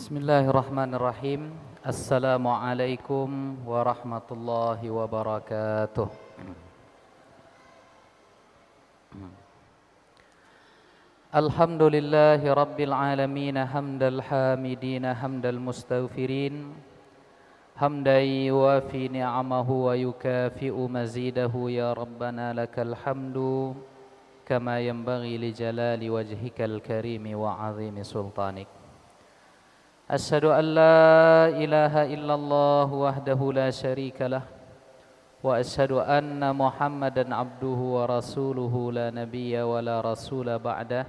Bismillahirrahmanirrahim. Assalamualaikum warahmatullahi wabarakatuh. Alhamdulillahi rabbil alamin, hamdal hamidin, hamdal mustaghfirin, hamdan yuwafi ni'amahu wa yukafi'u mazidahu. Ya Rabbana lakal hamdu kama yanbaghi li jalali wajhikal karimi wa 'azimi sultanik. Asyhadu an la ilaha illallah wahdahu la syarika lah, wa asyhadu anna Muhammadan abduhu wa rasuluhu la nabiyya wa la rasula ba'dah.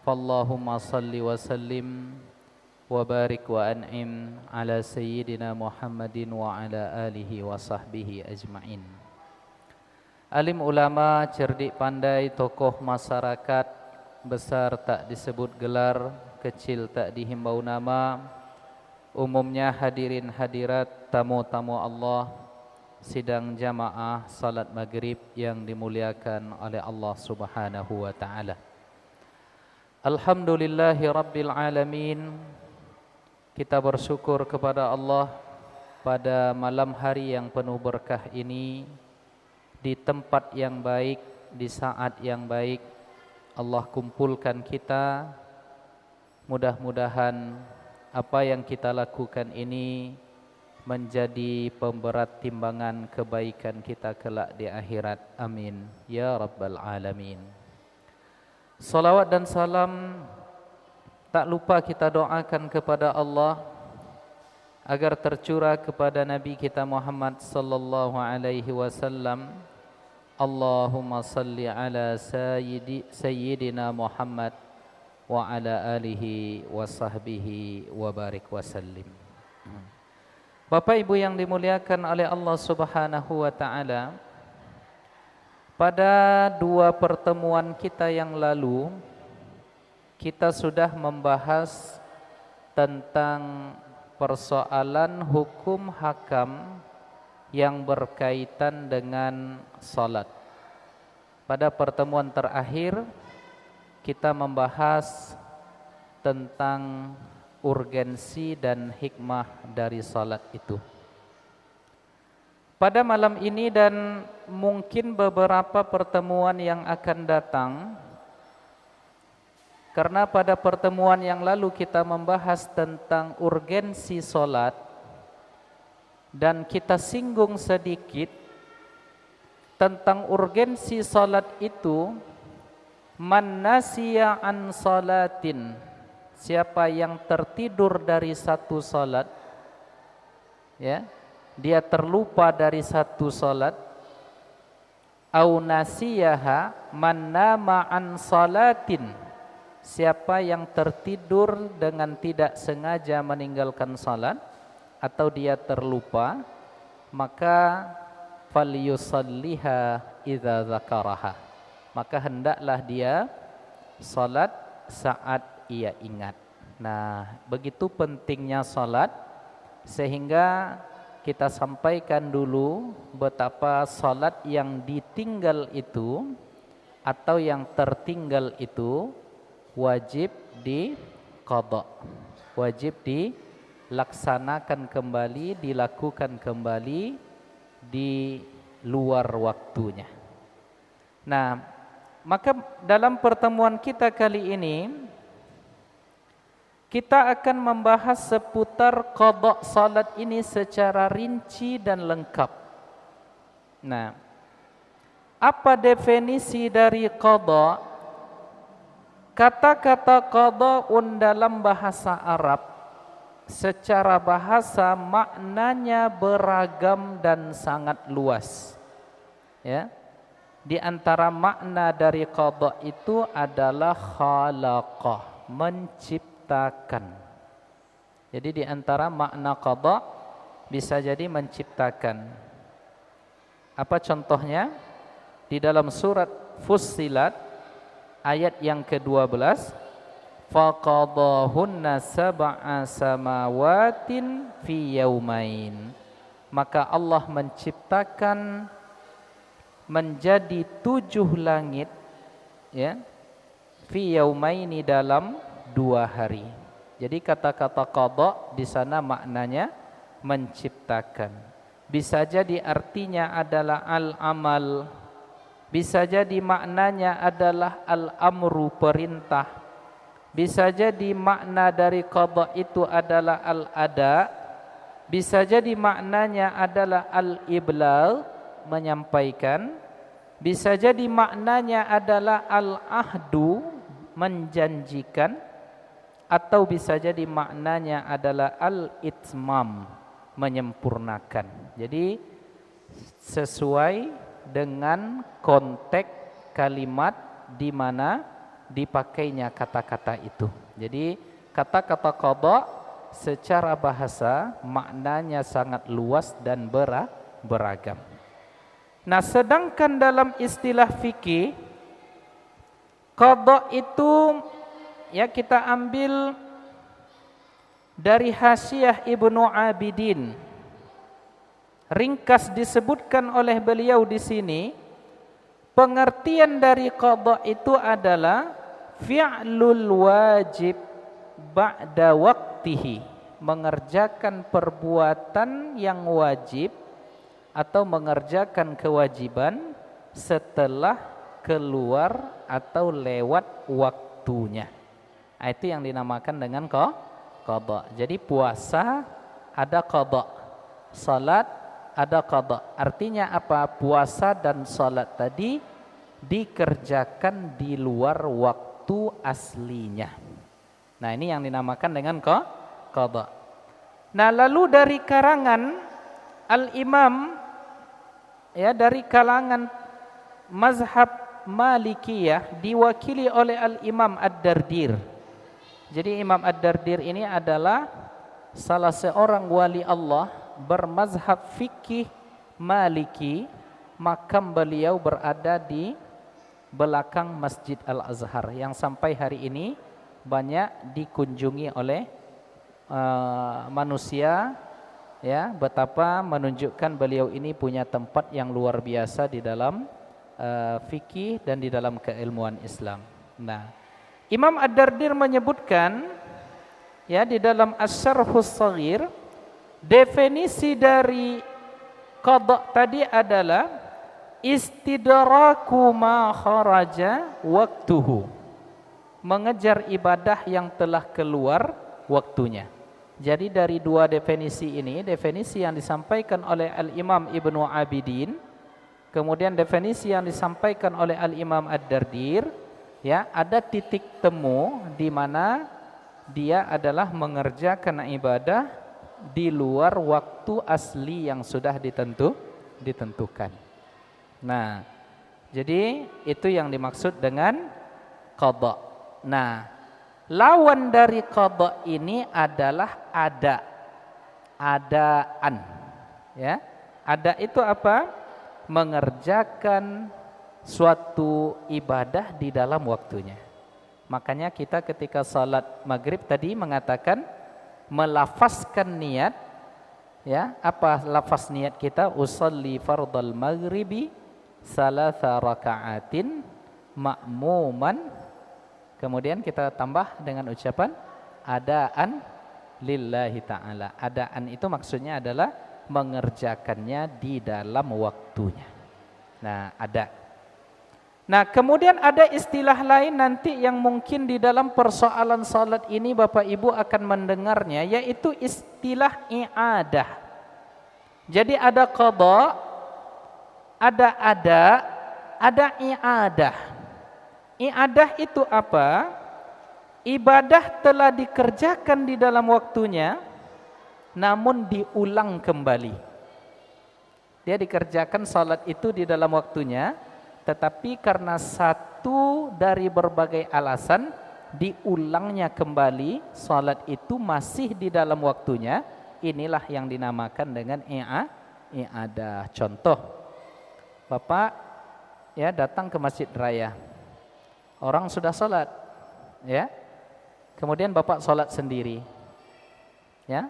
Fallahumma salli wa sallim wa barik wa an'im ala sayyidina Muhammadin wa ala alihi wa sahbihi ajma'in. Alim ulama, cerdik pandai, tokoh masyarakat, besar tak disebut gelar, kecil tak dihimbau nama, umumnya hadirin hadirat, tamu-tamu Allah, sidang jamaah salat maghrib yang dimuliakan oleh Allah Subhanahu wa ta'ala. Alhamdulillahi rabbil alamin. Kita bersyukur kepada Allah pada malam hari yang penuh berkah ini, di tempat yang baik, di saat yang baik, Allah kumpulkan kita. Mudah-mudahan apa yang kita lakukan ini menjadi pemberat timbangan kebaikan kita kelak di akhirat. Amin ya rabbal alamin. Salawat dan salam tak lupa kita doakan kepada Allah agar tercurah kepada Nabi kita Muhammad sallallahu alaihi wasallam. Allahumma salli ala sayyidina Muhammad wa ala alihi wa sahbihi wa barik wa sallim. Bapak Ibu yang dimuliakan oleh Allah Subhanahu wa ta'ala, pada dua pertemuan kita yang lalu kita sudah membahas tentang persoalan hukum hakam yang berkaitan dengan salat. Pada pertemuan terakhir kita membahas tentang urgensi dan hikmah dari salat itu. Pada malam ini dan mungkin beberapa pertemuan yang akan datang, karena pada pertemuan yang lalu kita membahas tentang urgensi salat dan kita singgung sedikit tentang urgensi salat itu. Man nasiya an salatin, siapa yang tertidur dari satu salat, ya, dia terlupa dari satu salat. Au nasiyaha man nama an salatin, siapa yang tertidur dengan tidak sengaja meninggalkan salat atau dia terlupa, maka falyusalliha idza zakaraha, maka hendaklah dia salat saat ia ingat. Nah, begitu pentingnya salat sehingga kita sampaikan dulu betapa salat yang ditinggal itu atau yang tertinggal itu wajib diqadha, wajib dilaksanakan kembali, dilakukan kembali di luar waktunya. Nah, maka dalam pertemuan kita kali ini kita akan membahas seputar qadha salat ini secara rinci dan lengkap. Nah, apa definisi dari qadha? Kata-kata qadha'un dalam bahasa Arab secara bahasa maknanya beragam dan sangat luas. Ya. Di antara makna dari qadha itu adalah khalaqah, menciptakan. Jadi di antara makna qadha bisa jadi menciptakan. Apa contohnya? Di dalam surat Fussilat ayat yang ke-12, faqadahunna sab'a samawatin fi yaumain, maka Allah menciptakan menjadi 7 langit, ya, fi yaumaini, dalam 2 hari. Jadi kata-kata qada di sana maknanya menciptakan. Bisa jadi artinya adalah al-amal. Bisa jadi maknanya adalah al-amru, perintah. Bisa jadi makna dari qada itu adalah al-ada. Bisa jadi maknanya adalah al-iblagh, menyampaikan. Bisa jadi maknanya adalah al-ahdu, menjanjikan. Atau bisa jadi maknanya adalah al-itmam, menyempurnakan. Jadi sesuai dengan konteks kalimat di mana dipakainya kata-kata itu. Jadi kata-kata qada secara bahasa maknanya sangat luas dan beragam. Nah, sedangkan dalam istilah fikih, qada itu ya kita ambil dari Hasyiah Ibnu Abidin. Ringkas disebutkan oleh beliau di sini, pengertian dari qada itu adalah fi'lul wajib ba'da waqtihi, mengerjakan perbuatan yang wajib atau mengerjakan kewajiban setelah keluar atau lewat waktunya. Itu yang dinamakan dengan qada. Jadi puasa ada qada, salat ada qada. Artinya apa? Puasa dan salat tadi dikerjakan di luar waktu aslinya. Nah, ini yang dinamakan dengan qada. Nah, lalu dari karangan al-imam, ya, dari kalangan mazhab Malikiyah diwakili oleh al-imam Ad-Dardir. Jadi Imam Ad-Dardir ini adalah salah seorang wali Allah bermazhab fikih Maliki. Makam beliau berada di belakang Masjid Al-Azhar yang sampai hari ini banyak dikunjungi oleh manusia, ya, betapa menunjukkan beliau ini punya tempat yang luar biasa di dalam fikih dan di dalam keilmuan Islam. Nah, Imam Ad-Dardir menyebutkan, ya, di dalam Asy-Syarhus Shaghir, definisi dari qada tadi adalah istidraku ma kharaja waktuhu, mengejar ibadah yang telah keluar waktunya. Jadi dari dua definisi ini, definisi yang disampaikan oleh Al-Imam Ibnu Abidin, kemudian definisi yang disampaikan oleh Al-Imam Ad-Dardir, ya, ada titik temu di mana dia adalah mengerjakan ibadah di luar waktu asli yang sudah ditentukan. Nah, jadi itu yang dimaksud dengan qada. Nah, lawan dari qada ini adalah adaan. Ya, ada itu apa? Mengerjakan suatu ibadah di dalam waktunya. Makanya kita ketika salat maghrib tadi mengatakan melafazkan niat, ya, apa lafaz niat kita? Usolli fardal maghribi salasa raka'atin ma'muman. Kemudian kita tambah dengan ucapan adaan lillahi ta'ala. Adaan itu maksudnya adalah mengerjakannya di dalam waktunya. Nah, ada. Nah, kemudian ada istilah lain nanti yang mungkin di dalam persoalan salat ini Bapak Ibu akan mendengarnya, yaitu istilah i'adah. Jadi ada qada, ada i'adah. I'adah itu apa? Ibadah telah dikerjakan di dalam waktunya, namun diulang kembali. Dia dikerjakan salat itu di dalam waktunya, tetapi karena satu dari berbagai alasan diulangnya kembali, salat itu masih di dalam waktunya. Inilah yang dinamakan dengan i'adah. Contoh, Bapak, ya, datang ke masjid raya, orang sudah salat, ya, kemudian Bapak salat sendiri, ya,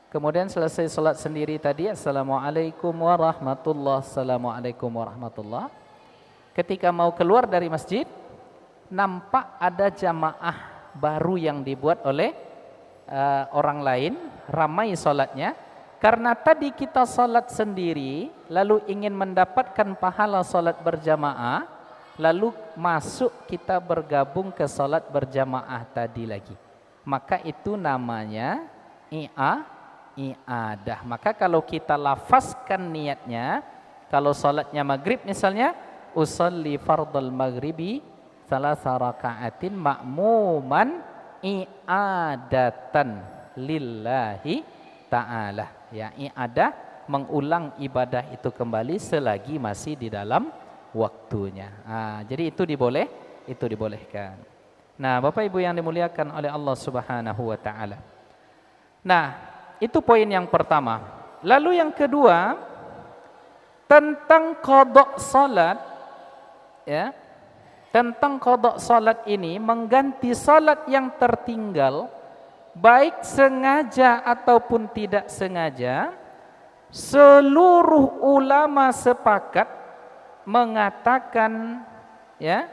kemudian selesai salat sendiri tadi, assalamualaikum warahmatullah, assalamualaikum warahmatullah. Ketika mau keluar dari masjid, nampak ada jamaah baru yang dibuat oleh orang lain, ramai salatnya. Karena tadi kita salat sendiri, lalu ingin mendapatkan pahala salat berjamaah, lalu masuk kita bergabung ke salat berjamaah tadi lagi. Maka itu namanya i'adah. Maka kalau kita lafazkan niatnya, kalau salatnya maghrib misalnya, usalli fardal maghribi salasa raka'atin ma'muman i'adatan lillahi ta'ala. Ya, i'adah mengulang ibadah itu kembali selagi masih di dalam waktunya. Jadi itu dibolehkan. Nah, Bapak Ibu yang dimuliakan oleh Allah Subhanahu wa taala. Nah, itu poin yang pertama. Lalu yang kedua, tentang qada salat, ya. Tentang qada salat ini mengganti salat yang tertinggal, baik sengaja ataupun tidak sengaja, seluruh ulama sepakat mengatakan, ya,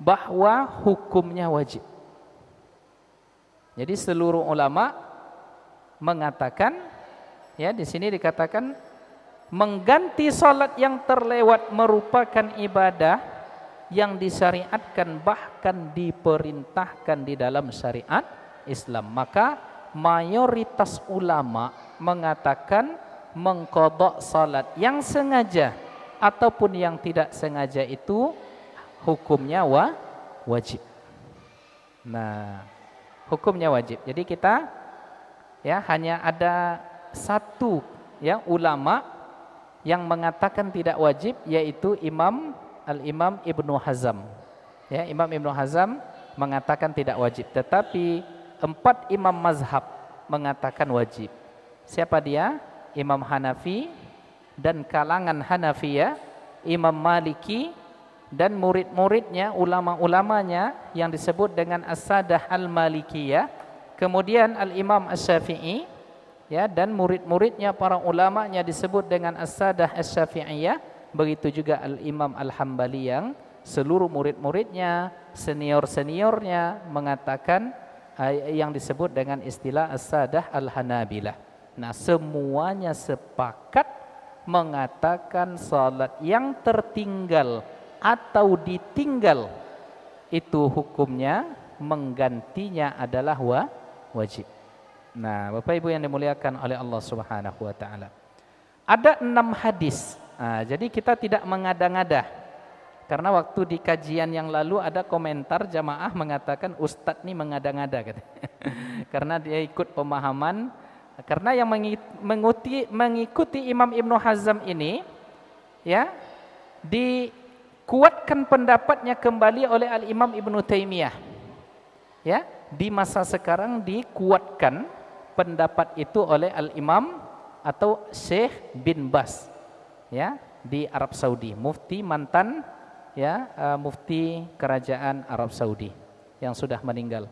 bahwa hukumnya wajib. Jadi seluruh ulama mengatakan, ya, di sini dikatakan mengganti salat yang terlewat merupakan ibadah yang disyariatkan, bahkan diperintahkan di dalam syariat Islam. Maka mayoritas ulama mengatakan mengqadha salat yang sengaja ataupun yang tidak sengaja itu hukumnya wajib. Nah, hukumnya wajib. Jadi kita, ya, hanya ada satu, ya, ulama yang mengatakan tidak wajib, yaitu Al-Imam Ibnu Hazm. Ya, Imam Ibnu Hazm mengatakan tidak wajib, tetapi 4 imam mazhab mengatakan wajib. Siapa dia? Imam Hanafi dan kalangan Hanafiyah, Imam Maliki dan murid-muridnya, ulama-ulamanya yang disebut dengan As-Sadah Al-Malikiyah, kemudian Al-Imam Asy-Syafi'i, ya, dan murid-muridnya para ulamanya disebut dengan As-Sadah Asy-Syafi'iyah. Begitu juga Al-Imam Al-Hambali yang seluruh murid-muridnya, senior-seniornya mengatakan yang disebut dengan istilah As-Sadah Al-Hanabilah. Nah, semuanya sepakat mengatakan salat yang tertinggal atau ditinggal itu hukumnya menggantinya adalah wajib. Nah, Bapak Ibu yang dimuliakan oleh Allah Subhanahu wa taala. Ada 6 hadis. Jadi kita tidak mengada-ngada. Karena waktu di kajian yang lalu ada komentar jamaah mengatakan Ustadz ini mengada-ngada, karena dia ikut pemahaman. Karena yang mengikuti Imam Ibnu Hazm ini, ya, dikuatkan pendapatnya kembali oleh Al-Imam Ibnu Taimiyah. Ya, di masa sekarang dikuatkan pendapat itu oleh Al-Imam atau Syekh bin Baz, ya, di Arab Saudi, mufti mantan, ya, mufti kerajaan Arab Saudi yang sudah meninggal,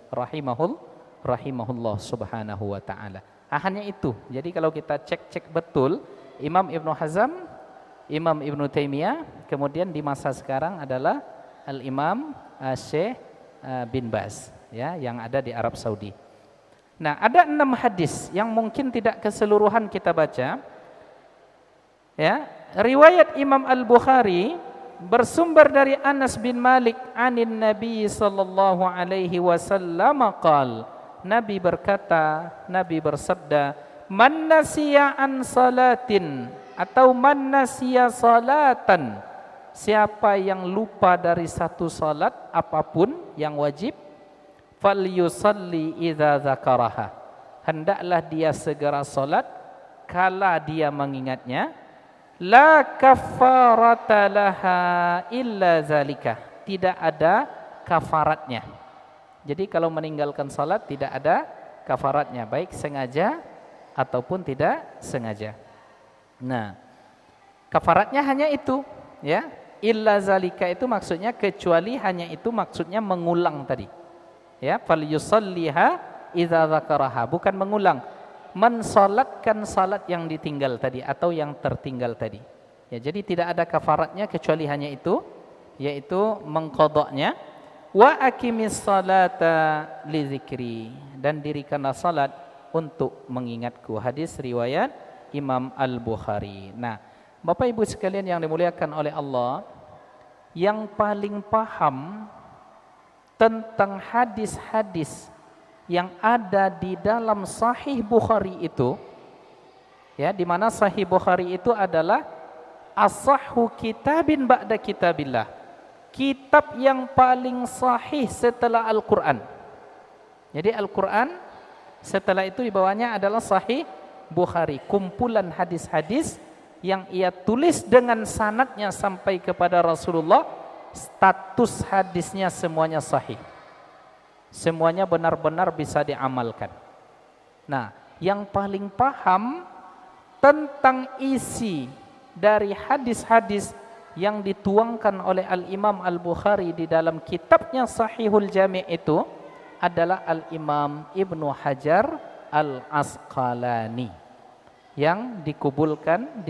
rahimahullah subhanahu wa taala. Hanya itu. Jadi kalau kita cek betul, Imam Ibnu Hazm, Imam Ibnu Taimiyah, kemudian di masa sekarang adalah Al-Imam Syekh bin Baz, ya, yang ada di Arab Saudi. Nah, ada 6 hadis yang mungkin tidak keseluruhan kita baca. Ya, riwayat Imam Al-Bukhari bersumber dari Anas bin Malik anin Nabi sallallahu alaihi wasallam qala, Nabi berkata, Nabi bersabda, man nasiya an salatin atau man nasiya salatan, siapa yang lupa dari satu salat apapun yang wajib, falyusalli idza dzakaraha, hendaklah dia segera salat kala dia mengingatnya. La kafarata laha illa zalika, tidak ada kafaratnya. Jadi kalau meninggalkan salat tidak ada kafaratnya, baik sengaja ataupun tidak sengaja. Nah, kafaratnya hanya itu, ya. Illa zalika itu maksudnya kecuali hanya itu, maksudnya mengulang tadi. Ya, falyusalliha idza dzakaraha, bukan mengulang. Mensalatkan salat yang ditinggal tadi atau yang tertinggal tadi. Ya, jadi tidak ada kafaratnya kecuali hanya itu, yaitu mengqadanya. Wa aqimis salata li dzikri, dan dirikanlah salat untuk mengingatku. Hadis riwayat Imam Al-Bukhari. Nah, Bapak Ibu sekalian yang dimuliakan oleh Allah, yang paling paham tentang hadis-hadis yang ada di dalam Sahih Bukhari itu, ya, di mana Sahih Bukhari itu adalah as-sahhu kitabin ba'da kitabillah, kitab yang paling sahih setelah Al-Quran. Jadi Al-Quran setelah itu di bawahnya adalah Sahih Bukhari, kumpulan hadis-hadis yang ia tulis dengan sanadnya sampai kepada Rasulullah. Status hadisnya semuanya sahih, semuanya benar-benar bisa diamalkan. Nah, yang paling paham tentang isi dari hadis-hadis yang dituangkan oleh Al-Imam Al-Bukhari di dalam kitabnya Sahihul Jami' itu adalah Al-Imam Ibnu Hajar Al-Asqalani yang dikuburkan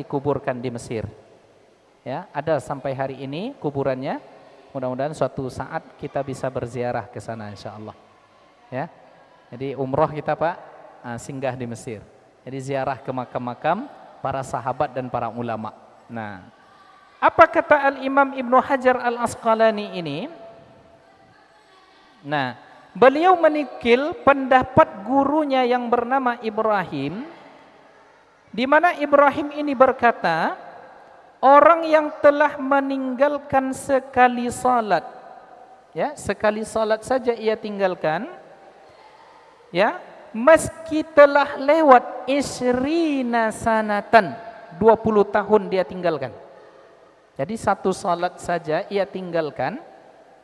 di Mesir. Ya, ada sampai hari ini kuburannya. Mudah-mudahan suatu saat kita bisa berziarah ke sana insyaallah. Ya. Jadi umroh kita Pak singgah di Mesir. Jadi ziarah ke makam-makam para sahabat dan para ulama. Nah, apa kata Al-Imam Ibnu Hajar Al-Asqalani ini? Nah, beliau menikil pendapat gurunya yang bernama Ibrahim, di mana Ibrahim ini berkata, orang yang telah meninggalkan sekali salat, ya, sekali salat saja ia tinggalkan, ya, meski telah lewat isrina sanatan, 20 tahun dia tinggalkan. Jadi satu salat saja ia tinggalkan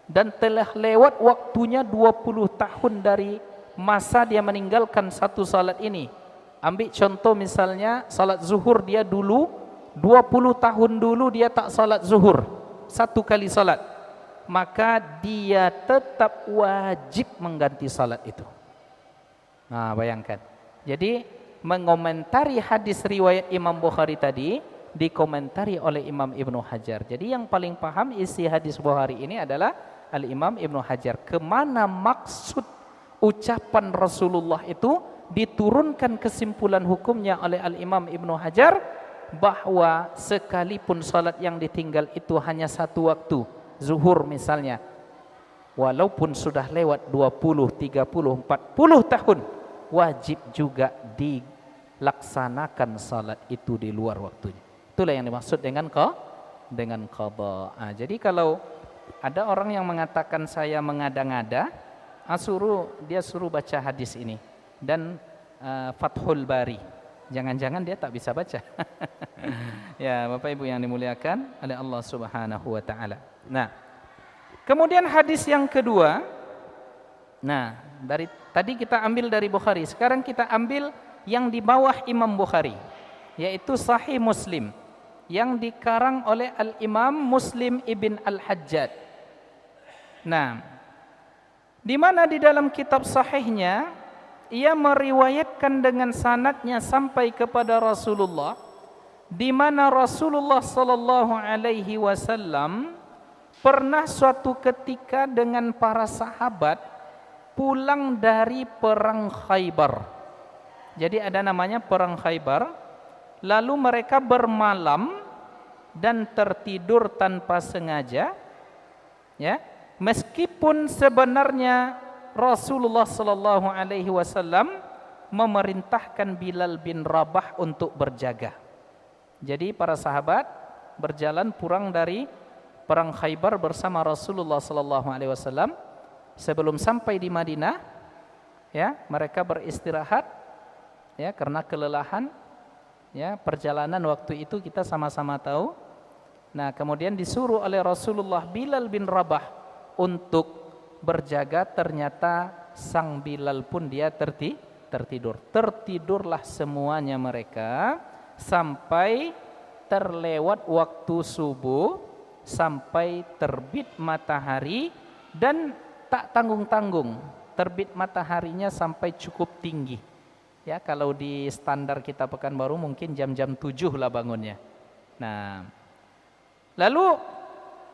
dan telah lewat waktunya 20 tahun dari masa dia meninggalkan satu salat ini. Ambil contoh misalnya salat zuhur, dia dulu 20 tahun dulu dia tak salat zuhur, satu kali salat, maka dia tetap wajib mengganti salat itu. Nah, bayangkan. Jadi mengomentari hadis riwayat Imam Bukhari tadi dikomentari oleh Imam Ibnu Hajar. Jadi yang paling paham isi hadis Bukhari ini adalah Al-Imam Ibnu Hajar. Kemana maksud ucapan Rasulullah itu, diturunkan kesimpulan hukumnya oleh Al-Imam Ibnu Hajar, bahwa sekalipun salat yang ditinggal itu hanya satu waktu, zuhur misalnya, walaupun sudah lewat 20, 30, 40 tahun, wajib juga dilaksanakan salat itu di luar waktunya. Itulah yang dimaksud dengan qada. Jadi kalau ada orang yang mengatakan saya mengada-ngada, dia suruh baca hadis ini dan Fathul Bari. Jangan-jangan dia tak bisa baca. Ya, Bapak Ibu yang dimuliakan oleh Allah Subhanahu wa taala. Nah, kemudian hadis yang kedua. Nah, dari tadi kita ambil dari Bukhari, sekarang kita ambil yang di bawah Imam Bukhari, yaitu Sahih Muslim yang dikarang oleh Al-Imam Muslim Ibn Al-Hajjaj. Nah, di mana di dalam kitab sahihnya ia meriwayatkan dengan sanadnya sampai kepada Rasulullah, di mana Rasulullah sallallahu alaihi wasallam pernah suatu ketika dengan para sahabat pulang dari perang Khaybar. Jadi ada namanya perang Khaybar. Lalu mereka bermalam dan tertidur tanpa sengaja, ya, meskipun sebenarnya Rasulullah sallallahu alaihi wasallam memerintahkan Bilal bin Rabah untuk berjaga. Jadi para sahabat berjalan pulang dari perang Khaybar bersama Rasulullah sallallahu alaihi wasallam. Sebelum sampai di Madinah, ya, mereka beristirahat, ya, karena kelelahan. Ya, perjalanan waktu itu kita sama-sama tahu. Nah, kemudian disuruh oleh Rasulullah Bilal bin Rabah untuk berjaga. Ternyata sang Bilal pun dia tertidur. Tertidurlah semuanya mereka sampai terlewat waktu subuh, sampai terbit matahari, dan tak tanggung-tanggung terbit mataharinya sampai cukup tinggi. Ya, kalau di standar kita Pekanbaru mungkin jam-jam 7 lah bangunnya. Nah, lalu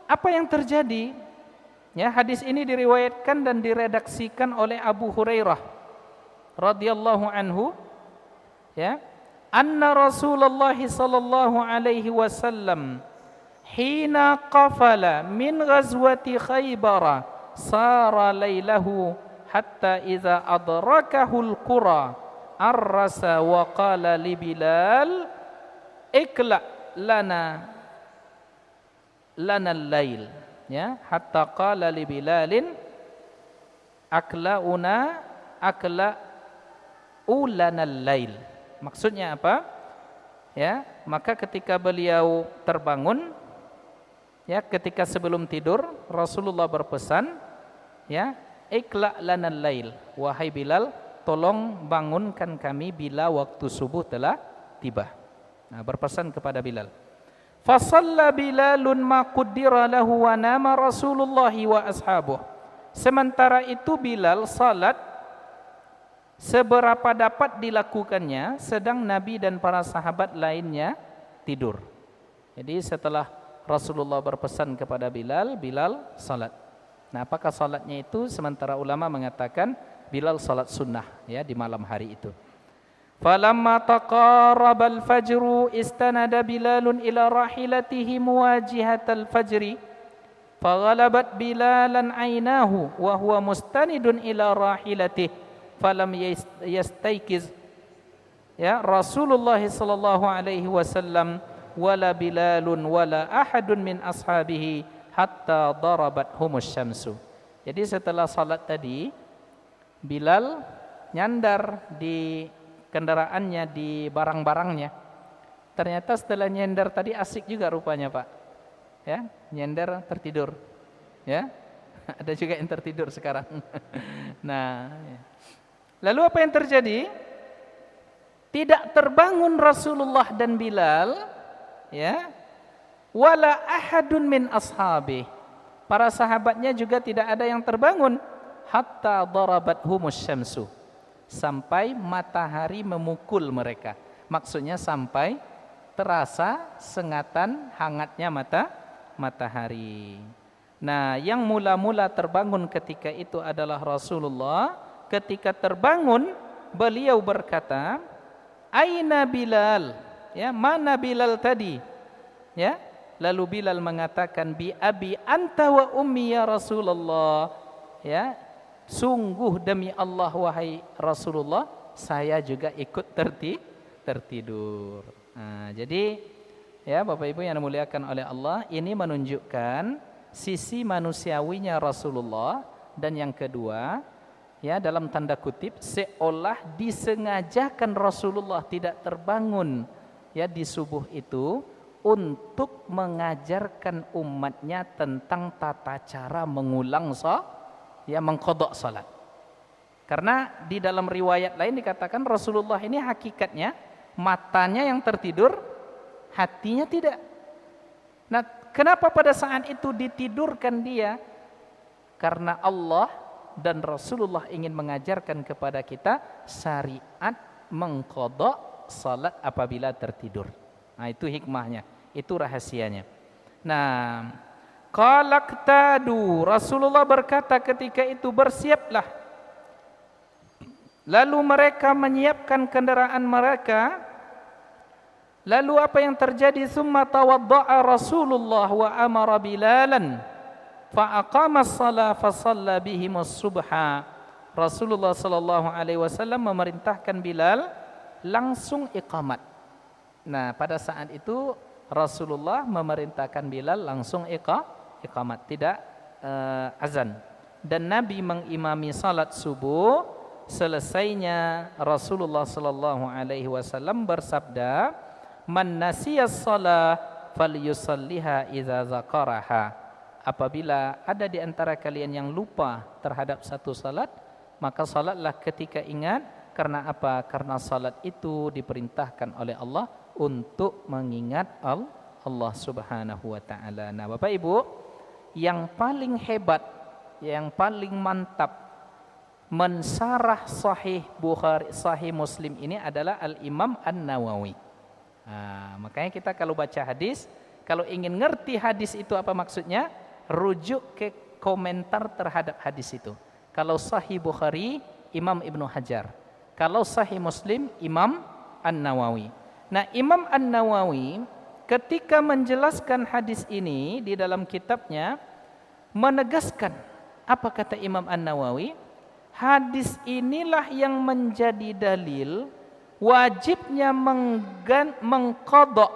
apa yang terjadi? Ya, hadis ini diriwayatkan dan diredaksikan oleh Abu Hurairah radhiyallahu anhu, ya, anna Rasulullah sallallahu alaihi wasallam hina qafala min ghazwati Khaybar sara lailahu hatta idza adrakahu al-qura arrasa wa qala li Bilal ikla lana al-lail, ya, hatta qala li Bilalin aklauna ulana al-lail. Maksudnya apa? Ya, maka ketika beliau terbangun, ya, ketika sebelum tidur Rasulullah berpesan, ya, ikla lana al-lail, wahai Bilal, tolong bangunkan kami bila waktu subuh telah tiba. Nah, berpesan kepada Bilal. Fa shalla Bilalun ma qaddara lahu wa nama Rasulullah wa ashabuh. Sementara itu Bilal salat seberapa dapat dilakukannya, sedang Nabi dan para sahabat lainnya tidur. Jadi setelah Rasulullah berpesan kepada Bilal, Bilal salat. Nah, apakah salatnya itu? Sementara ulama mengatakan Bilal salat sunnah, ya, di malam hari itu. Falamma taqarraba al-fajru istanada Bilalun ila rahilatihi muwajihatal fajri faghalabat Bilalan aynahu wa huwa mustanidun ila rahilatihi falam yastayqiz, ya, Rasulullah sallallahu alaihi wasallam wala Bilalun wala ahadun min ashabihi hatta darabathumus syamsu. Jadi setelah salat tadi Bilal nyandar di kendaraannya, di barang-barangnya. Ternyata setelah nyender tadi asik juga rupanya, Pak. Ya, nyender tertidur. Ya. Ada juga yang tertidur sekarang. Nah, ya. Lalu apa yang terjadi? Tidak terbangun Rasulullah dan Bilal, ya. Wala ahadun min ashabi. Para sahabatnya juga tidak ada yang terbangun hatta darabathumus syamsu. Sampai matahari memukul mereka. Maksudnya sampai terasa sengatan hangatnya matahari. Nah, yang mula-mula terbangun ketika itu adalah Rasulullah. Ketika terbangun, beliau berkata, "Aina Bilal?" Ya, mana Bilal tadi? Ya, lalu Bilal mengatakan, "Bi abi anta wa ummi ya Rasulullah." Ya, sungguh demi Allah wahai Rasulullah, saya juga ikut tertidur. Nah, jadi ya Bapak Ibu yang dimuliakan oleh Allah, ini menunjukkan sisi manusiawinya Rasulullah. Dan yang kedua, ya, dalam tanda kutip, seolah disengajakan Rasulullah tidak terbangun, ya, di subuh itu untuk mengajarkan umatnya tentang tata cara mengulang mengqadha salat. Karena di dalam riwayat lain dikatakan Rasulullah ini hakikatnya matanya yang tertidur, hatinya tidak. Nah, kenapa pada saat itu ditidurkan dia? Karena Allah dan Rasulullah ingin mengajarkan kepada kita syariat mengqadha salat apabila tertidur. Nah, itu hikmahnya, itu rahasianya. Nah, qalaqtadu, Rasulullah berkata ketika itu, bersiaplah. Lalu mereka menyiapkan kendaraan mereka. Lalu apa yang terjadi? Summa tawadda'a Rasulullah wa amara Bilalan fa aqama as-salah fa shalla bihimus subha. Rasulullah sallallahu alaihi wasallam memerintahkan Bilal langsung iqamat. Nah, pada saat itu Rasulullah memerintahkan Bilal langsung iqamat, tidak azan. Dan Nabi mengimami salat subuh. Selesainya Rasulullah sallallahu alaihi wasallam bersabda, "Man nasiyas shalah falyusalliha idza zakaraha." Apabila ada di antara kalian yang lupa terhadap satu salat, maka salatlah ketika ingat. Karena apa? Karena salat itu diperintahkan oleh Allah untuk mengingat Allah Subhanahu wa taala. Nah, Bapak Ibu, yang paling hebat, yang paling mantap mensarah Sahih Bukhari, Sahih Muslim ini adalah Al-Imam An-Nawawi. Nah, makanya kita kalau baca hadis, kalau ingin ngerti hadis itu apa maksudnya, rujuk ke komentar terhadap hadis itu. Kalau Sahih Bukhari, Imam Ibnu Hajar. Kalau Sahih Muslim, Imam An-Nawawi. Nah, Imam An-Nawawi ketika menjelaskan hadis ini di dalam kitabnya menegaskan, apa kata Imam An-Nawawi? Hadis inilah yang menjadi dalil wajibnya mengqadha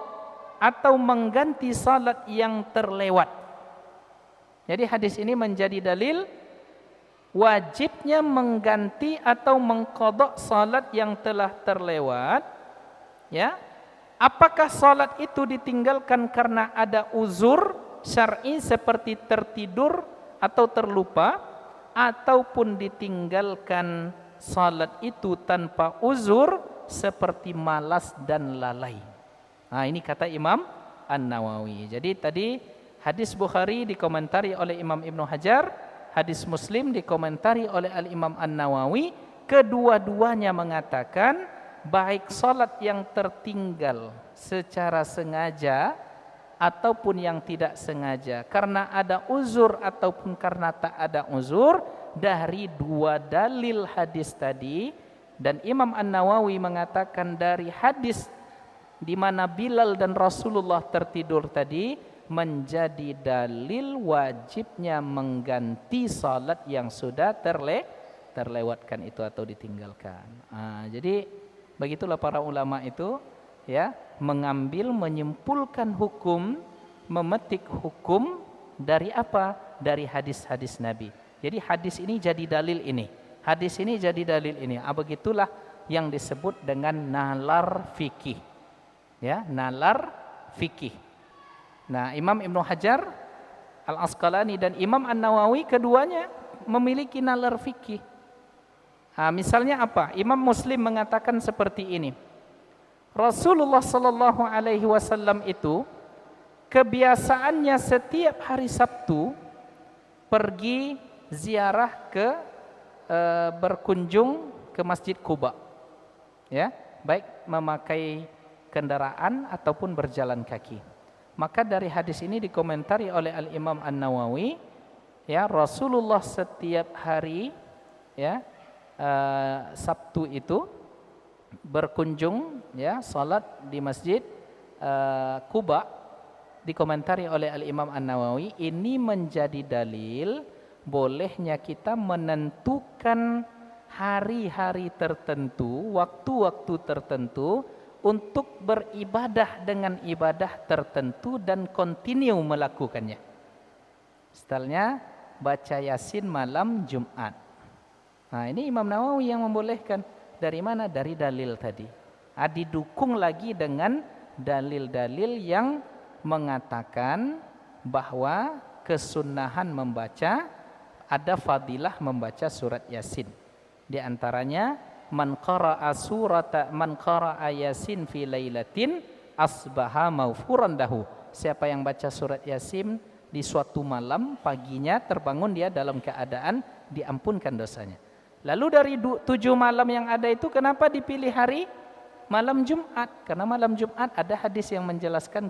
atau mengganti salat yang terlewat. Jadi hadis ini menjadi dalil wajibnya mengganti atau mengqadha salat yang telah terlewat. Ya. Apakah salat itu ditinggalkan karena ada uzur syar'i seperti tertidur atau terlupa, ataupun ditinggalkan salat itu tanpa uzur seperti malas dan lalai. Nah, ini kata Imam An-Nawawi. Jadi tadi hadis Bukhari dikomentari oleh Imam Ibnu Hajar, hadis Muslim dikomentari oleh Al-Imam An-Nawawi. Kedua-duanya mengatakan baik salat yang tertinggal secara sengaja ataupun yang tidak sengaja, karena ada uzur ataupun karena tak ada uzur, dari dua dalil hadis tadi. Dan Imam An-Nawawi mengatakan dari hadis di mana Bilal dan Rasulullah tertidur tadi menjadi dalil wajibnya mengganti salat yang sudah terlewatkan itu atau ditinggalkan. Jadi begitulah para ulama itu, ya, mengambil, menyimpulkan hukum, memetik hukum dari apa? Dari hadis-hadis Nabi. Jadi hadis ini jadi dalil ini, hadis ini jadi dalil ini. Begitulah yang disebut dengan nalar fikih. Ya, nalar fikih. Nah, Imam Ibnu Hajar Al-Asqalani dan Imam An-Nawawi keduanya memiliki nalar fikih. Misalnya apa? Imam Muslim mengatakan seperti ini. Rasulullah sallallahu alaihi wasallam itu kebiasaannya setiap hari Sabtu pergi ziarah ke berkunjung ke Masjid Quba. Ya, baik memakai kendaraan ataupun berjalan kaki. Maka dari hadis ini dikomentari oleh Al-Imam An-Nawawi, ya, Rasulullah setiap hari, ya, Sabtu itu berkunjung, ya, salat di Masjid Quba. Dikomentari oleh Al-Imam An-Nawawi, ini menjadi dalil bolehnya kita menentukan hari-hari tertentu, waktu-waktu tertentu untuk beribadah dengan ibadah tertentu dan continue melakukannya. Misalnya baca Yasin malam Jumat. Nah, ini Imam Nawawi yang membolehkan. Dari mana? Dari dalil tadi. Didukung lagi dengan dalil-dalil yang mengatakan bahwa kesunahan membaca, ada fadilah membaca surat Yasin. Di antaranya man qara'a Yasin fi lailatin asbaha maghfuran lahu. Siapa yang baca surat Yasin di suatu malam, paginya terbangun dia dalam keadaan diampunkan dosanya. Lalu dari 7 malam yang ada itu, kenapa dipilih hari malam Jumat? Karena malam Jumat ada hadis yang menjelaskan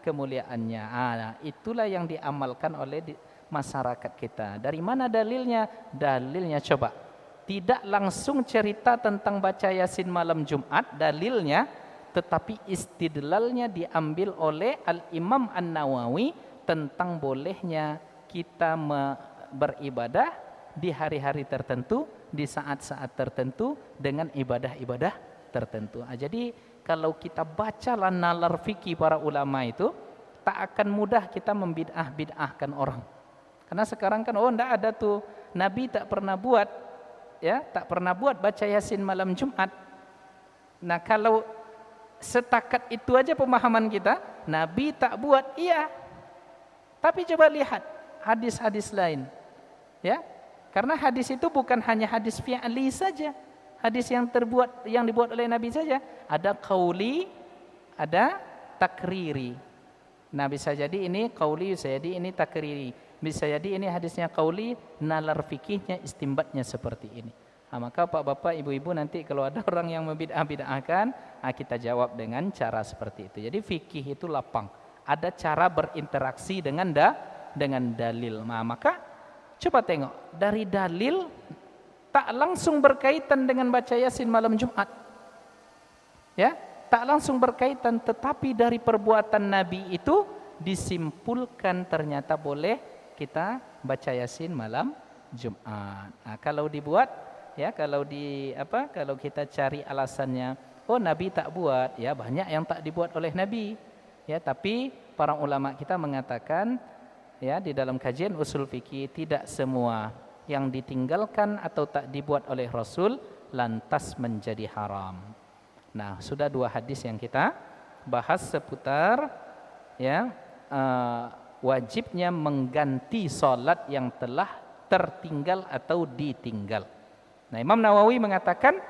kemuliaannya. Itulah yang diamalkan oleh masyarakat kita. Dari mana dalilnya? Dalilnya coba. Tidak langsung cerita tentang baca Yasin malam Jumat dalilnya, tetapi istidlalnya diambil oleh Al-Imam An-Nawawi tentang bolehnya kita beribadah di hari-hari tertentu, di saat-saat tertentu dengan ibadah-ibadah tertentu. Jadi kalau kita bacalah nalar fikih para ulama itu, tak akan mudah kita membid'ah-bid'ahkan orang. Karena sekarang kan enggak ada tuh, Nabi tak pernah buat, ya, tak pernah buat baca Yasin malam Jumat. Nah, kalau setakat itu aja pemahaman kita, Nabi tak buat, iya. Tapi coba lihat hadis-hadis lain. Ya. Karena hadis itu bukan hanya hadis fi'li saja. Hadis yang dibuat oleh Nabi saja. Ada qauli, ada takriri. Nah, bisa jadi ini qauli, bisa jadi ini takriri. Bisa jadi ini hadisnya qauli, nalar fikihnya, istimbatnya seperti ini. Maka Bapak, Ibu-ibu nanti kalau ada orang yang membid'ah-bid'ahkan, kita jawab dengan cara seperti itu. Jadi fikih itu lapang. Ada cara berinteraksi dengan dengan dalil. Nah, maka coba tengok dari dalil tak langsung berkaitan dengan baca Yasin malam Jumat. Ya, tak langsung berkaitan, tetapi dari perbuatan Nabi itu disimpulkan ternyata boleh kita baca Yasin malam Jumat. Nah, kalau dibuat ya, kalau kita cari alasannya, oh Nabi tak buat, ya banyak yang tak dibuat oleh Nabi. Ya, tapi para ulama kita mengatakan ya di dalam kajian usul fikih tidak semua yang ditinggalkan atau tak dibuat oleh Rasul lantas menjadi haram. Nah, sudah 2 hadis yang kita bahas seputar ya wajibnya mengganti salat yang telah tertinggal atau ditinggal. Nah, Imam Nawawi mengatakan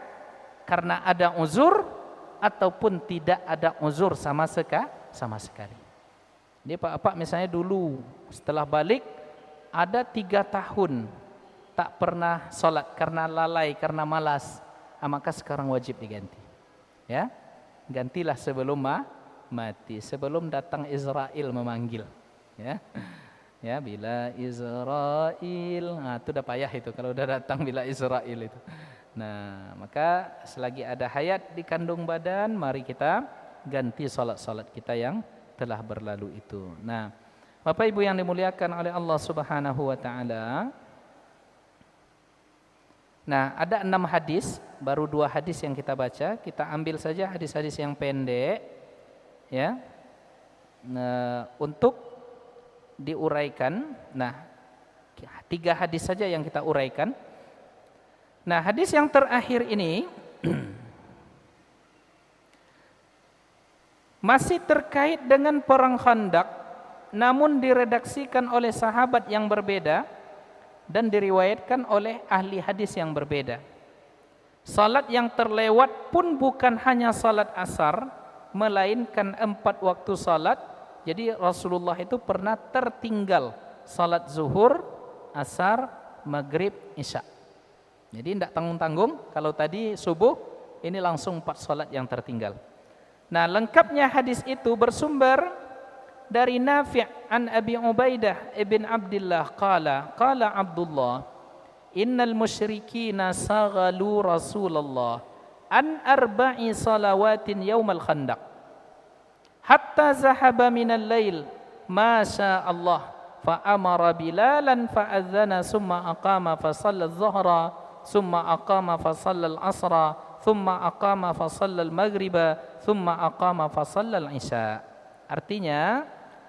karena ada uzur ataupun tidak ada uzur sama sekali. Dia Pak misalnya dulu setelah balik ada 3 tahun tak pernah salat karena lalai, karena malas, maka sekarang wajib diganti. Ya, gantilah sebelum mati, sebelum datang Israel memanggil. Ya, ya bila Israel, nah itu udah payah itu kalau udah datang bila Israel itu. Nah, maka selagi ada hayat di kandung badan, mari kita ganti salat-salat kita yang telah berlalu itu. Nah, Bapak Ibu yang dimuliakan oleh Allah Subhanahu wa taala. Nah, ada 6 hadis, baru 2 hadis yang kita baca. Kita ambil saja hadis-hadis yang pendek ya. Nah, untuk diuraikan. Nah, 3 hadis saja yang kita uraikan. Nah, hadis yang terakhir ini masih terkait dengan perang Khandaq, namun diredaksikan oleh sahabat yang berbeda dan diriwayatkan oleh ahli hadis yang berbeda. Salat yang terlewat pun bukan hanya salat asar, melainkan 4 waktu salat. Jadi Rasulullah itu pernah tertinggal salat zuhur, asar, maghrib, isya. Jadi tidak tanggung-tanggung, kalau tadi subuh, ini langsung 4 salat yang tertinggal. Nah, lengkapnya hadis itu bersumber dari Nafi' an Abi Ubaidah ibn Abdullah qala Abdullah innal musyrikina saghalu Rasulullah an 4 salawatin yaumal khandaq hatta zahaba minal lail ma syaa Allah fa amara bilalan fa adzana summa aqama fa shalla adh-dhuhra summa aqama fa shalla al-'asra thumma aqama fa shalla al-maghriba thumma aqama fa shalla al-isya. Artinya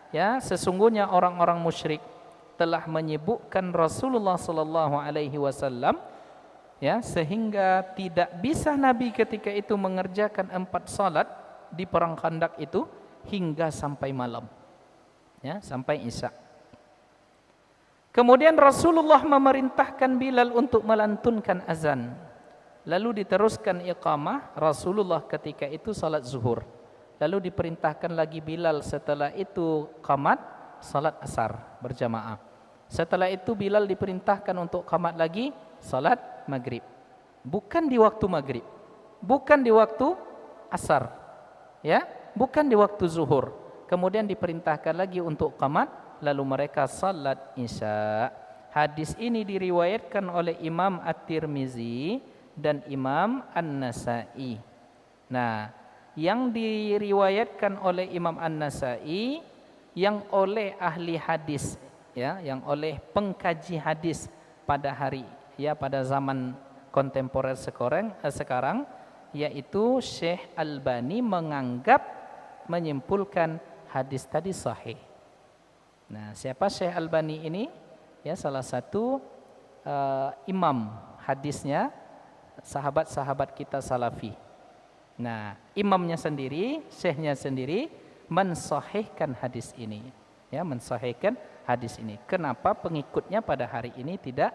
ya, sesungguhnya orang-orang musyrik telah menyibukkan Rasulullah sallallahu alaihi wasallam ya, sehingga tidak bisa Nabi ketika itu mengerjakan 4 salat di perang Khandaq itu hingga sampai malam. Ya, sampai isya. Kemudian Rasulullah memerintahkan Bilal untuk melantunkan azan. Lalu diteruskan iqamah Rasulullah ketika itu salat zuhur. Lalu diperintahkan lagi Bilal setelah itu qamat salat asar berjamaah. Setelah itu Bilal diperintahkan untuk qamat lagi salat maghrib. Bukan di waktu maghrib, bukan di waktu asar, ya, bukan di waktu zuhur. Kemudian diperintahkan lagi untuk qamat, lalu mereka salat isya. Hadis ini diriwayatkan oleh Imam At-Tirmizi dan Imam An-Nasa'i. Nah, yang diriwayatkan oleh Imam An-Nasa'i, yang oleh ahli hadis ya, yang oleh pengkaji hadis pada hari ya, pada zaman kontemporer sekarang yaitu Syekh Albani menyimpulkan hadis tadi sahih. Nah, siapa Syekh Albani ini? Ya, salah satu imam hadisnya sahabat-sahabat kita salafi. Nah, imamnya sendiri, syekhnya sendiri mensahihkan hadis ini. Ya, mensahihkan hadis ini. Kenapa pengikutnya pada hari ini tidak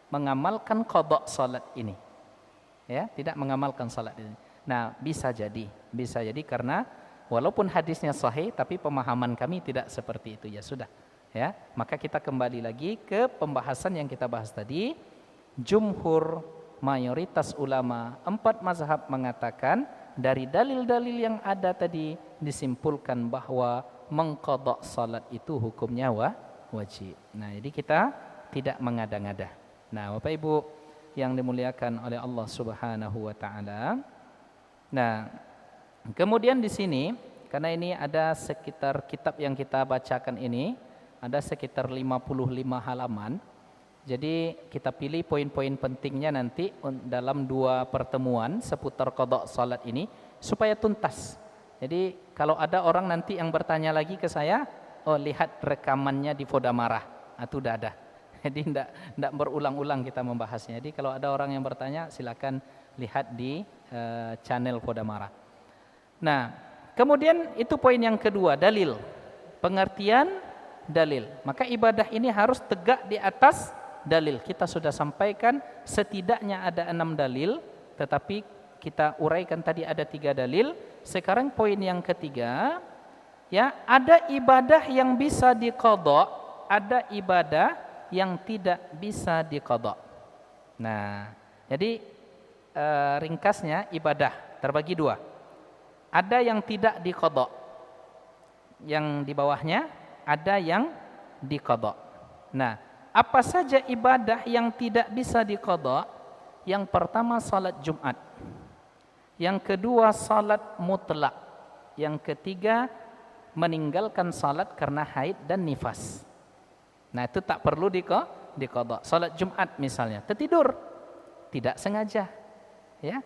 mengamalkan qada salat ini? Ya, tidak mengamalkan salat ini. Nah, bisa jadi karena walaupun hadisnya sahih tapi pemahaman kami tidak seperti itu. Ya sudah. Ya, maka kita kembali lagi ke pembahasan yang kita bahas tadi. Jumhur, mayoritas ulama 4 mazhab mengatakan dari dalil-dalil yang ada tadi disimpulkan bahwa mengqadha salat itu hukumnya wajib. Nah, jadi kita tidak mengada-ngada. Nah, Bapak Ibu yang dimuliakan oleh Allah Subhanahu wa taala. Nah, kemudian di sini karena ini ada sekitar kitab yang kita bacakan ini ada sekitar 55 halaman. Jadi kita pilih poin-poin pentingnya nanti dalam 2 pertemuan seputar qada salat ini supaya tuntas. Jadi kalau ada orang nanti yang bertanya lagi ke saya, oh lihat rekamannya di Fodamara, itu udah ada. Jadi tidak berulang-ulang kita membahasnya. Jadi kalau ada orang yang bertanya silakan lihat di channel Fodamara. Nah, kemudian itu poin yang kedua, dalil. Pengertian dalil. Maka ibadah ini harus tegak di atas dalil. Kita sudah sampaikan setidaknya ada 6 dalil, tetapi kita uraikan tadi ada 3 dalil. Sekarang poin yang ketiga, ya, ada ibadah yang bisa diqadha, ada ibadah yang tidak bisa diqadha. Nah, jadi ringkasnya ibadah terbagi 2. Ada yang tidak diqadha. Yang di bawahnya ada yang diqadha. Nah, apa saja ibadah yang tidak bisa diqadha? Yang pertama salat Jumat. Yang kedua salat mutlak. Yang ketiga meninggalkan salat karena haid dan nifas. Nah, itu tak perlu diqadha. Salat Jumat misalnya, tertidur tidak sengaja. Ya.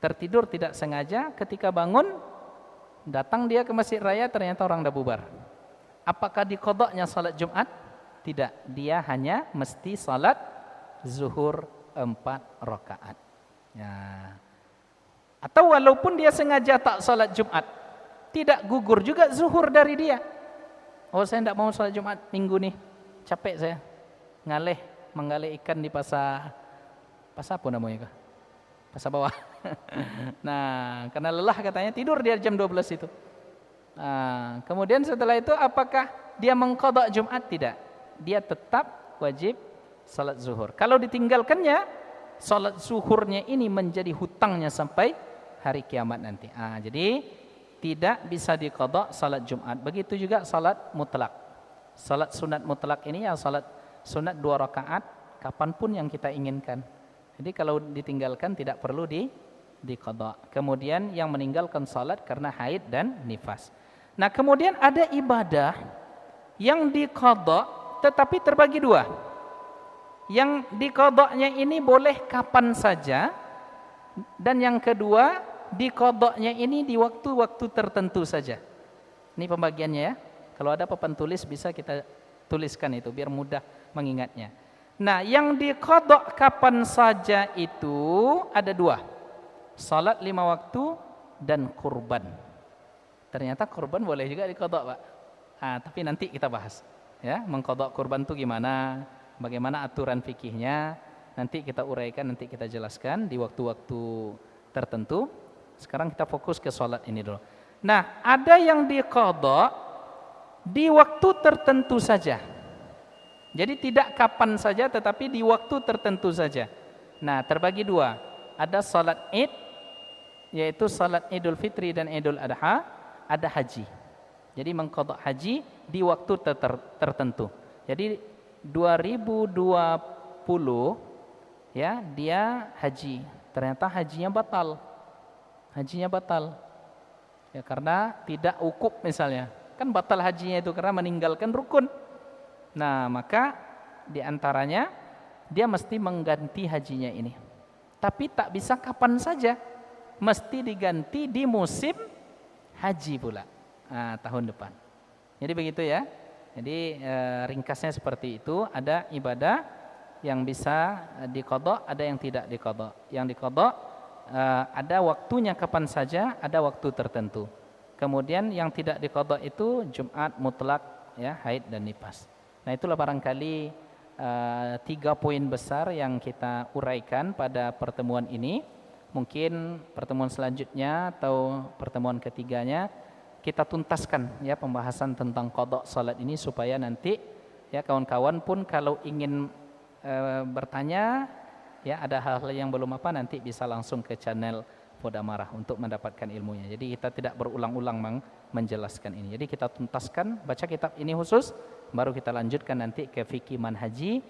Tertidur tidak sengaja, ketika bangun datang dia ke masjid raya ternyata orang dah bubar. Apakah diqadhanya salat Jumat? Tidak, dia hanya mesti salat zuhur 4 rakaat. Ya. Atau walaupun dia sengaja tak salat Jumat, tidak gugur juga zuhur dari dia. Oh, saya tidak mau salat Jumat minggu nih, capek saya, menggalih ikan di pasar apa namanya? Pasar bawah. Nah, karena lelah katanya tidur dia jam 12 itu. Nah, kemudian setelah itu apakah dia mengqadha Jumat? Tidak. Dia tetap wajib salat zuhur. Kalau ditinggalkannya, salat zuhurnya ini menjadi hutangnya sampai hari kiamat nanti. Jadi tidak bisa diqadha salat Jumat. Begitu juga salat mutlak. Salat sunat mutlak ini ya salat sunat 2 rakaat kapanpun yang kita inginkan. Jadi kalau ditinggalkan tidak perlu diqadha. Kemudian yang meninggalkan salat karena haid dan nifas. Nah, kemudian ada ibadah yang diqadha tetapi terbagi 2. Yang diqadhanya ini boleh kapan saja, dan yang kedua diqadhanya ini di waktu-waktu tertentu saja. Ini pembagiannya ya. Kalau ada papan tulis bisa kita tuliskan itu biar mudah mengingatnya. Nah, yang diqadha kapan saja itu ada 2. Salat 5 waktu dan kurban. Ternyata kurban boleh juga diqadha, Pak. Tapi nanti kita bahas. Ya, mengqadha kurban itu gimana? Bagaimana aturan fikihnya? Nanti kita uraikan, nanti kita jelaskan di waktu-waktu tertentu. Sekarang kita fokus ke salat ini dulu. Nah, ada yang diqadha di waktu tertentu saja. Jadi tidak kapan saja tetapi di waktu tertentu saja. Nah, terbagi 2. Ada salat Id, yaitu salat Idul Fitri dan Idul Adha, ada haji. Jadi mengqadha haji di waktu tertentu. Jadi 2020 ya dia haji, ternyata hajinya batal. Ya karena tidak wukuf misalnya. Kan batal hajinya itu karena meninggalkan rukun. Nah, maka di antaranya dia mesti mengganti hajinya ini. Tapi tak bisa kapan saja. Mesti diganti di musim haji pula. Tahun depan. Jadi begitu ya. Jadi ringkasnya seperti itu. Ada ibadah yang bisa diqadha, ada yang tidak diqadha. Yang diqadha ada waktunya kapan saja, ada waktu tertentu. Kemudian yang tidak diqadha itu Jumat mutlak, ya, haid dan nifas. Nah, itulah barangkali 3 poin besar yang kita uraikan pada pertemuan ini. Mungkin pertemuan selanjutnya atau pertemuan ketiganya kita tuntaskan ya pembahasan tentang qadha salat ini supaya nanti ya kawan-kawan pun kalau ingin bertanya ya ada hal-hal yang belum apa nanti bisa langsung ke channel poda marah untuk mendapatkan ilmunya. Jadi kita tidak berulang-ulang menjelaskan ini. Jadi kita tuntaskan, baca kitab ini khusus, baru kita lanjutkan nanti ke fikih manhaji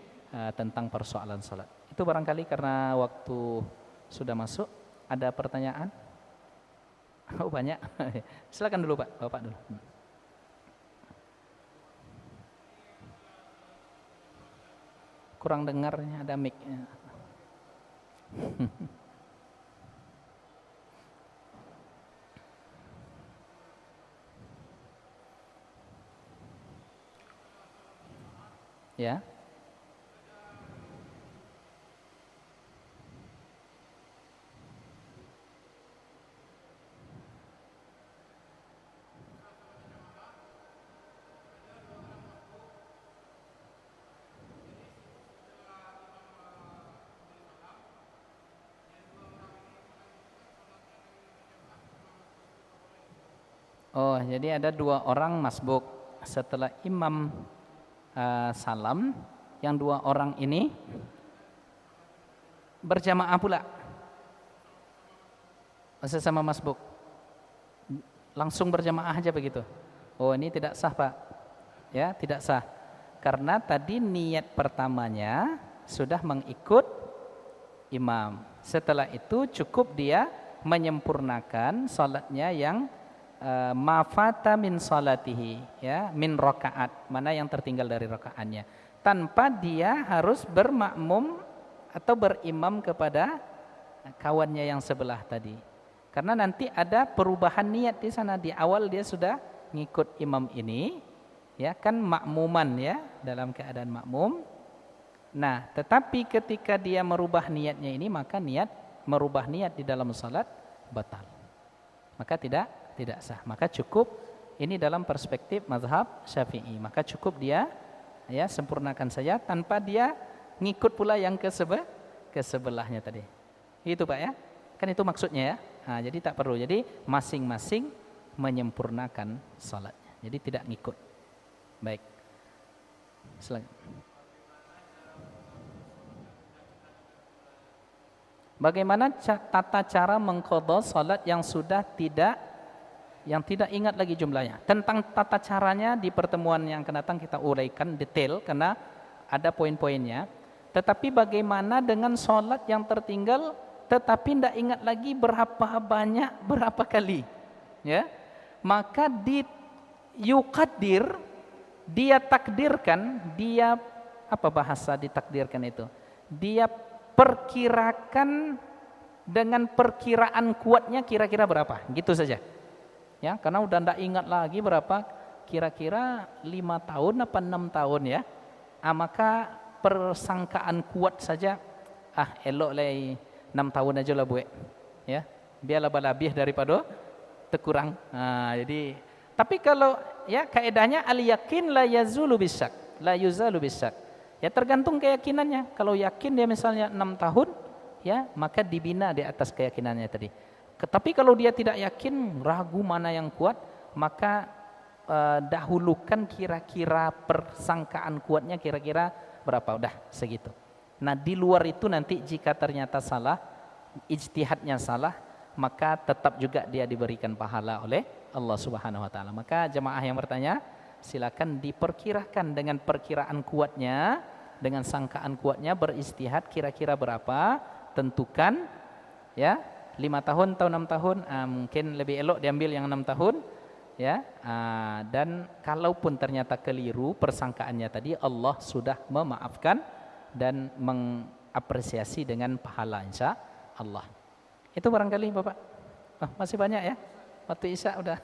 tentang persoalan salat. Itu barangkali karena waktu sudah masuk. Ada pertanyaan? Oh banyak. Silakan dulu Pak, Bapak dulu. Kurang dengarnya, ada mic-nya. Ya. Oh, jadi ada 2 orang masbuk. Setelah imam salam, yang 2 orang ini berjamaah pula. Sesama masbuk. Langsung berjamaah aja begitu. Oh, ini tidak sah, Pak. Ya, tidak sah. Karena tadi niat pertamanya sudah mengikut imam. Setelah itu cukup dia menyempurnakan salatnya yang mafata min salatihi, ya, min rakaat, mana yang tertinggal dari rakaatnya, tanpa dia harus bermakmum atau berimam kepada kawannya yang sebelah tadi. Karena nanti ada perubahan niat di sana. Di awal dia sudah ngikut imam ini, ya kan, makmuman, ya, dalam keadaan makmum. Nah, tetapi ketika dia merubah niatnya ini, maka merubah niat di dalam salat batal. Maka tidak sah. Maka cukup, ini dalam perspektif mazhab Syafi'i, maka cukup dia, ya, sempurnakan saja tanpa dia ngikut pula yang ke sebelahnya tadi. Itu Pak, ya. Kan itu maksudnya, ya. Nah, jadi tak perlu. Jadi masing-masing menyempurnakan salatnya. Jadi tidak ngikut. Baik. Silakan. Bagaimana tata cara mengqadha salat yang tidak ingat lagi jumlahnya. Tentang tata caranya di pertemuan yang akan datang kita uraikan detail karena ada poin-poinnya. Tetapi bagaimana dengan salat yang tertinggal tetapi tidak ingat lagi berapa banyak, berapa kali, ya? Maka dia takdirkan, dia apa bahasa ditakdirkan itu? Dia perkirakan dengan perkiraan kuatnya kira-kira berapa, gitu saja. Ya, karena udah tidak ingat lagi berapa, kira-kira 5 tahun apa 6 tahun, ya. Maka persangkaan kuat saja, elok lah 6 tahun aja lah buat, ya, biar lebih daripada terkurang. Jadi, tapi kalau, ya, kaedahnya al yakin la yazulu bisak, la yuzalu bisak. Ya, tergantung keyakinannya. Kalau yakin dia misalnya 6 tahun, ya, maka dibina di atas keyakinannya tadi. Tetapi kalau dia tidak yakin, ragu mana yang kuat, maka dahulukan kira-kira persangkaan kuatnya kira-kira berapa, udah segitu. Nah, di luar itu nanti jika ternyata salah, ijtihadnya salah, maka tetap juga dia diberikan pahala oleh Allah Subhanahu wa taala. Maka jemaah yang bertanya, silakan diperkirakan dengan perkiraan kuatnya, dengan sangkaan kuatnya, beristihad kira-kira berapa, tentukan, ya, 5 tahun atau 6 tahun, mungkin lebih elok diambil yang 6 tahun, ya. Dan kalaupun ternyata keliru persangkaannya tadi, Allah sudah memaafkan dan mengapresiasi dengan pahala insya Allah. Itu barangkali Bapak. Masih banyak, ya. Waktu Isya udah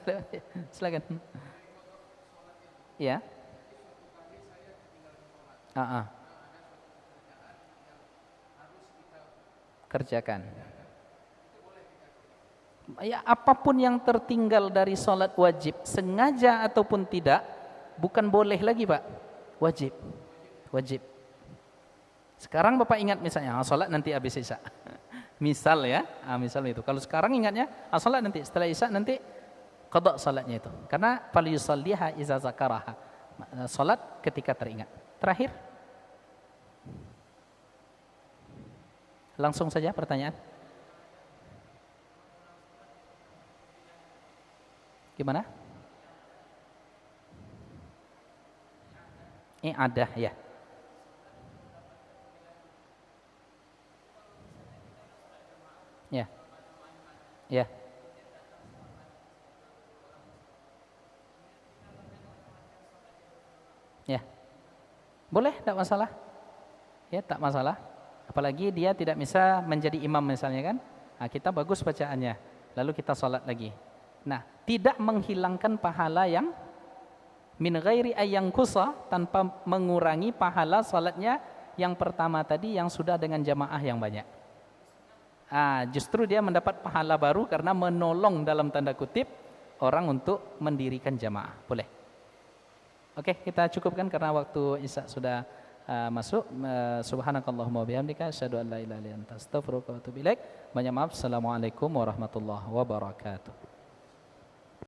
silakan. Ya. Kerjakan. Ya, apapun yang tertinggal dari sholat wajib, sengaja ataupun tidak, bukan boleh lagi Pak, wajib. Sekarang Bapak ingat misalnya, sholat nanti habis Isya. Misal, ya, misal itu. Kalau sekarang ingatnya, sholat nanti, setelah Isya nanti qada sholatnya itu. Karena falyusalliha iza zakaraha. Sholat ketika teringat. Terakhir. Langsung saja pertanyaan. Gimana? I'adah ya. Ya. Ya. Ya. Boleh, tidak masalah. Ya, tak masalah. Apalagi dia tidak bisa menjadi imam misalnya kan. Nah, kita bagus bacaannya. Lalu kita sholat lagi. Nah, tidak menghilangkan pahala yang min ghairi ayyang kusa, tanpa mengurangi pahala sholatnya yang pertama tadi yang sudah dengan jamaah yang banyak. Justru dia mendapat pahala baru karena menolong dalam tanda kutip orang untuk mendirikan jamaah. Boleh. Oke, kita cukupkan karena waktu Isya sudah masuk. Subhanakallahumma wabihamdika asyhadu an la ilaha illa anta astaghfiruka wa atubu ilaik. Banyak maaf. Assalamualaikum warahmatullahi wabarakatuh.